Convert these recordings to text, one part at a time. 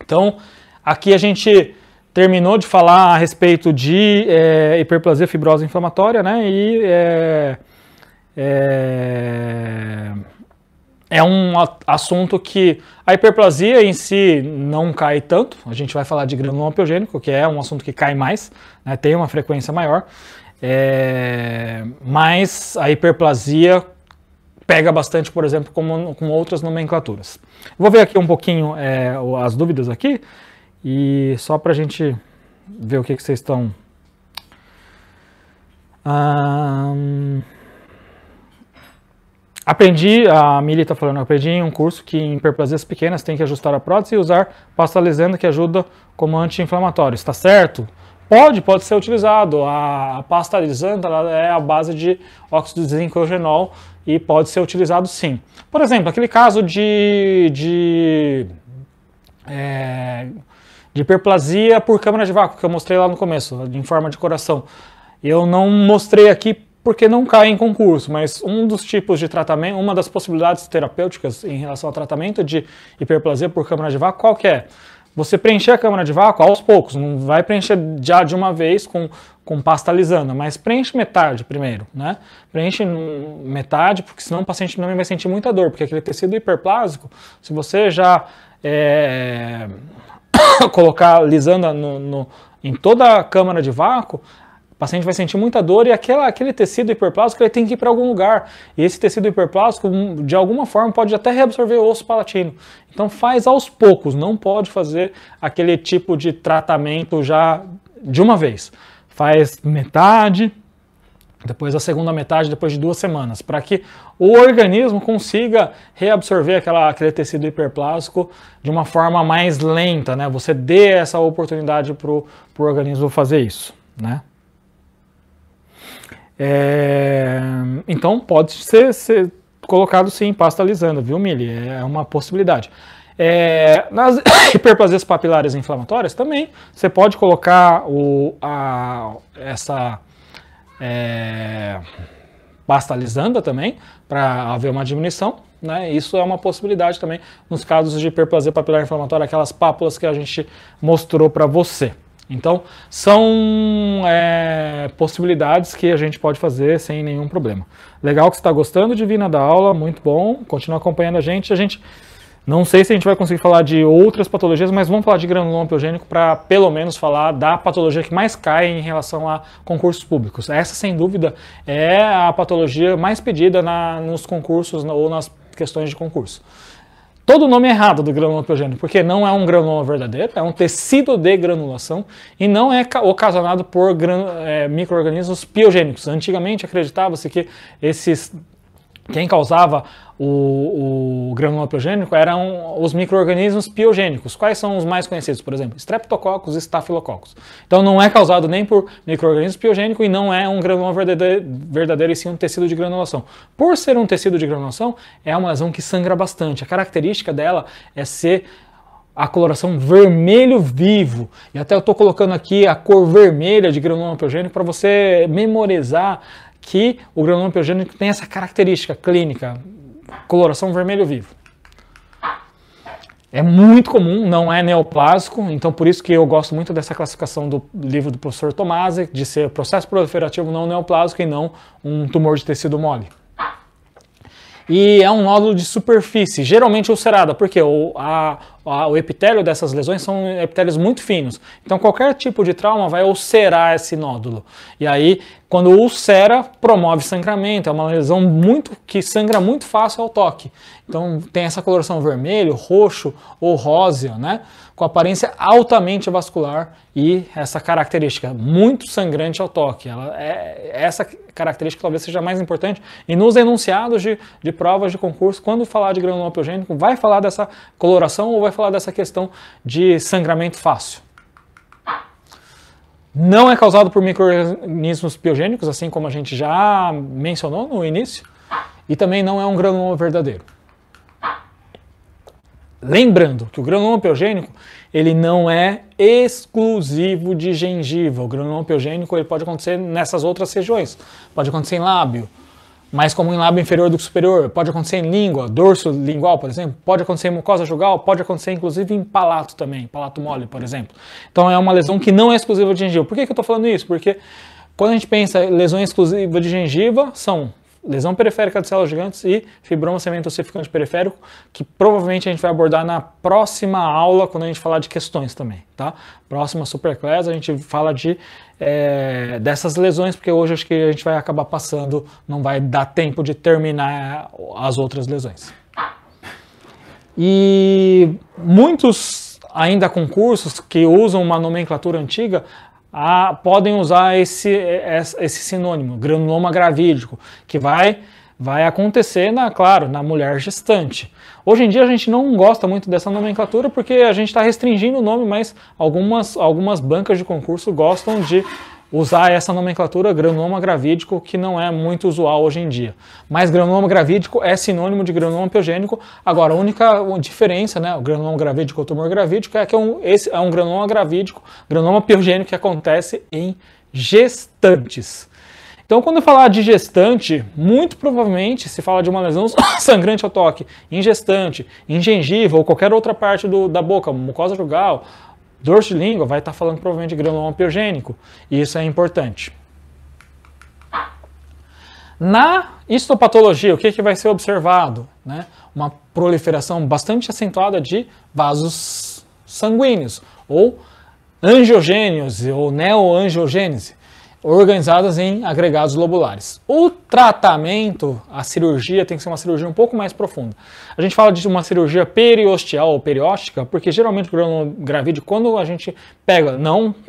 Então, aqui a gente terminou de falar a respeito de hiperplasia fibrosa inflamatória, né? E é um assunto que a hiperplasia em si não cai tanto. A gente vai falar de granuloma piogênico, que é um assunto que cai mais, né? Tem uma frequência maior, mas a hiperplasia pega bastante, por exemplo, com outras nomenclaturas. Vou ver aqui um pouquinho as dúvidas aqui, e só para a gente ver o que vocês estão... a Mili está falando, aprendi em um curso que em hiperplasias pequenas tem que ajustar a prótese e usar pasta lisanda que ajuda como anti-inflamatório. Está certo? Pode ser utilizado. A pasta lisanda é a base de óxido de zinco eugenol e pode ser utilizado sim. Por exemplo, aquele caso de hiperplasia por câmara de vácuo que eu mostrei lá no começo, em forma de coração. Eu não mostrei aqui porque não cai em concurso, mas um dos tipos de tratamento, uma das possibilidades terapêuticas em relação ao tratamento de hiperplasia por câmara de vácuo, qual que é? Você preencher a câmara de vácuo aos poucos, não vai preencher já de uma vez com pasta lisana, mas preenche metade primeiro, né? Preenche metade, porque senão o paciente também vai sentir muita dor, porque aquele tecido hiperplásico, se você já colocar lisanda em toda a câmara de vácuo, o paciente vai sentir muita dor e aquele tecido hiperplástico ele tem que ir para algum lugar. E esse tecido hiperplástico, de alguma forma, pode até reabsorver o osso palatino. Então faz aos poucos, não pode fazer aquele tipo de tratamento já de uma vez. Faz metade, depois a segunda metade, depois de 2 semanas, para que o organismo consiga reabsorver aquele tecido hiperplástico de uma forma mais lenta, né? Você dê essa oportunidade para o organismo fazer isso, né? Então pode ser colocado sim em pasta lisanda, viu, Mili? É uma possibilidade. Nas hiperplasias papilares inflamatórias também você pode colocar essa pasta lisanda também para haver uma diminuição, né? Isso é uma possibilidade também nos casos de hiperplasia papilar inflamatória, aquelas pápulas que a gente mostrou para você. Então, são possibilidades que a gente pode fazer sem nenhum problema. Legal que você está gostando, Divina, da aula, muito bom. Continua acompanhando a gente. Não sei se a gente vai conseguir falar de outras patologias, mas vamos falar de granuloma piogênico para, pelo menos, falar da patologia que mais cai em relação a concursos públicos. Essa, sem dúvida, é a patologia mais pedida nos concursos ou nas questões de concurso. Todo o nome é errado do granuloma piogênico, porque não é um granuloma verdadeiro, é um tecido de granulação e não é ocasionado por micro-organismos piogênicos. Antigamente acreditava-se que quem causava o granuloma piogênico eram os micro-organismos piogênicos. Quais são os mais conhecidos? Por exemplo, Streptococcus e Staphylococcus. Então não é causado nem por micro-organismo piogênico e não é um granuloma verdadeiro, e sim um tecido de granulação. Por ser um tecido de granulação, é uma lesão que sangra bastante. A característica dela é ser a coloração vermelho vivo. E até eu estou colocando aqui a cor vermelha de granuloma piogênico para você memorizar que o granuloma piogênico tem essa característica clínica, coloração vermelho vivo. É muito comum, não é neoplásico, então por isso que eu gosto muito dessa classificação do livro do professor Tomasi, de ser processo proliferativo não neoplásico e não um tumor de tecido mole. E é um nódulo de superfície, geralmente ulcerada, porque o epitélio dessas lesões são epitélios muito finos. Então qualquer tipo de trauma vai ulcerar esse nódulo. E aí, quando ulcera, promove sangramento. É uma lesão que sangra muito fácil ao toque. Então tem essa coloração vermelho, roxo ou rósea, né? Com aparência altamente vascular e essa característica muito sangrante ao toque. Essa característica talvez seja mais importante. E nos enunciados de provas de concurso, quando falar de granuloma piogênico, vai falar dessa coloração ou vai falar dessa questão de sangramento fácil. Não é causado por micro-organismos piogênicos, assim como a gente já mencionou no início, e também não é um granuloma verdadeiro. Lembrando que o granuloma piogênico ele não é exclusivo de gengiva. O granuloma piogênico ele pode acontecer nessas outras regiões. Pode acontecer em lábio, mais comum em lábio inferior do que superior, pode acontecer em língua, dorso lingual, por exemplo, pode acontecer em mucosa jugal, pode acontecer inclusive em palato também, palato mole, por exemplo. Então é uma lesão que não é exclusiva de gengiva. Por que eu estou falando isso? Porque quando a gente pensa em lesões exclusivas de gengiva, são lesão periférica de células gigantes e fibroma cemento ossificante periférico, que provavelmente a gente vai abordar na próxima aula, quando a gente falar de questões também, tá? Próxima Superclass a gente fala dessas lesões, porque hoje acho que a gente vai acabar passando, não vai dar tempo de terminar as outras lesões. E muitos ainda concursos que usam uma nomenclatura antiga, podem usar esse sinônimo, granuloma gravídico, que vai acontecer, claro, na mulher gestante. Hoje em dia a gente não gosta muito dessa nomenclatura porque a gente está restringindo o nome, mas algumas bancas de concurso gostam de usar essa nomenclatura granuloma gravídico, que não é muito usual hoje em dia. Mas granuloma gravídico é sinônimo de granuloma piogênico. Agora, a única diferença, né, o granuloma gravídico ou tumor gravídico, é que esse é um granuloma gravídico, granuloma piogênico que acontece em gestantes. Então, quando eu falar de gestante, muito provavelmente se fala de uma lesão sangrante ao toque em gestante, em gengiva ou qualquer outra parte da boca, mucosa jugal, dorso de língua, vai estar falando provavelmente de granuloma piogênico, e isso é importante. Na histopatologia, o que vai ser observado? Né? Uma proliferação bastante acentuada de vasos sanguíneos, ou angiogênios, ou neoangiogênese, organizadas em agregados lobulares. O tratamento, a cirurgia, tem que ser uma cirurgia um pouco mais profunda. A gente fala de uma cirurgia periosteal ou perióstica, porque geralmente o granuloma gravídico, quando a gente pega,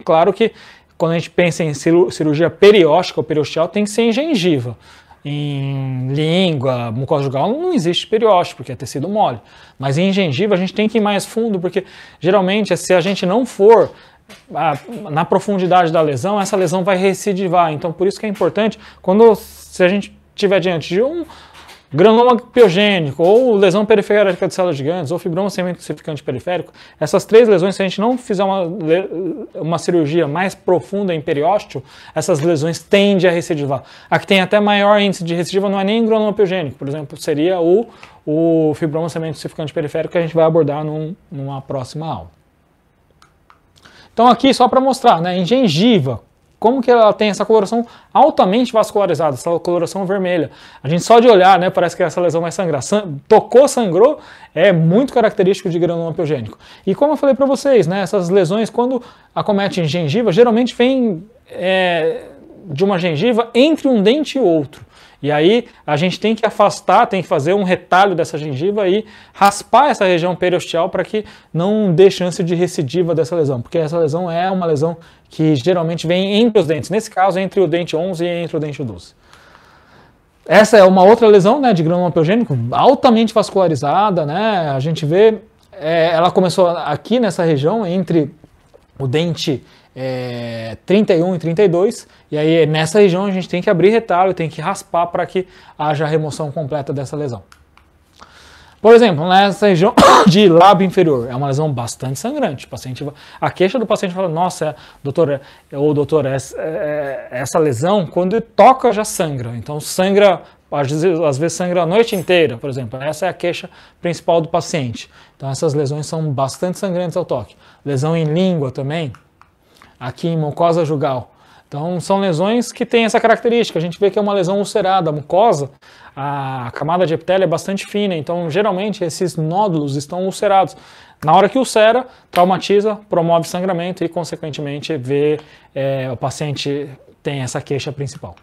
claro que quando a gente pensa em cirurgia perióstica ou periosteal, tem que ser em gengiva. Em língua, mucosa jugal, não existe periósteo, porque é tecido mole. Mas em gengiva a gente tem que ir mais fundo, porque geralmente se a gente não for na profundidade da lesão, essa lesão vai recidivar. Então, por isso que é importante, se a gente estiver diante de um granuloma piogênico, ou lesão periférica de células gigantes, ou fibroma cemento ossificante periférico, essas três lesões, se a gente não fizer uma cirurgia mais profunda em periósteo, essas lesões tendem a recidivar. A que tem até maior índice de recidiva não é nem granuloma piogênico, por exemplo, seria o fibroma cemento ossificante periférico, que a gente vai abordar numa próxima aula. Então aqui só para mostrar, né, em gengiva, como que ela tem essa coloração altamente vascularizada, essa coloração vermelha. A gente só de olhar, né, parece que essa lesão vai sangrar. Tocou, sangrou, é muito característico de granuloma piogênico. E como eu falei para vocês, né, essas lesões, quando acometem em gengiva, geralmente vem de uma gengiva entre um dente e outro. E aí a gente tem que afastar, tem que fazer um retalho dessa gengiva e raspar essa região periosteal para que não dê chance de recidiva dessa lesão, porque essa lesão é uma lesão que geralmente vem entre os dentes, nesse caso entre o dente 11 e entre o dente 12. Essa é uma outra lesão, né, de granuloma piogênico, altamente vascularizada, né, a gente vê, ela começou aqui nessa região entre o dente 31 e 32, e aí nessa região a gente tem que abrir retalho, tem que raspar para que haja a remoção completa dessa lesão. Por exemplo, nessa região de lábio inferior, é uma lesão bastante sangrante. A queixa do paciente fala, nossa, doutor, essa lesão, quando toca já sangra, então sangra, às vezes sangra a noite inteira, por exemplo, essa é a queixa principal do paciente. Então essas lesões são bastante sangrantes ao toque. Lesão em língua também, aqui em mucosa jugal. Então são lesões que têm essa característica, a gente vê que é uma lesão ulcerada, a mucosa, a camada de epitélio é bastante fina, então geralmente esses nódulos estão ulcerados. Na hora que ulcera, traumatiza, promove sangramento e consequentemente o paciente tem essa queixa principal.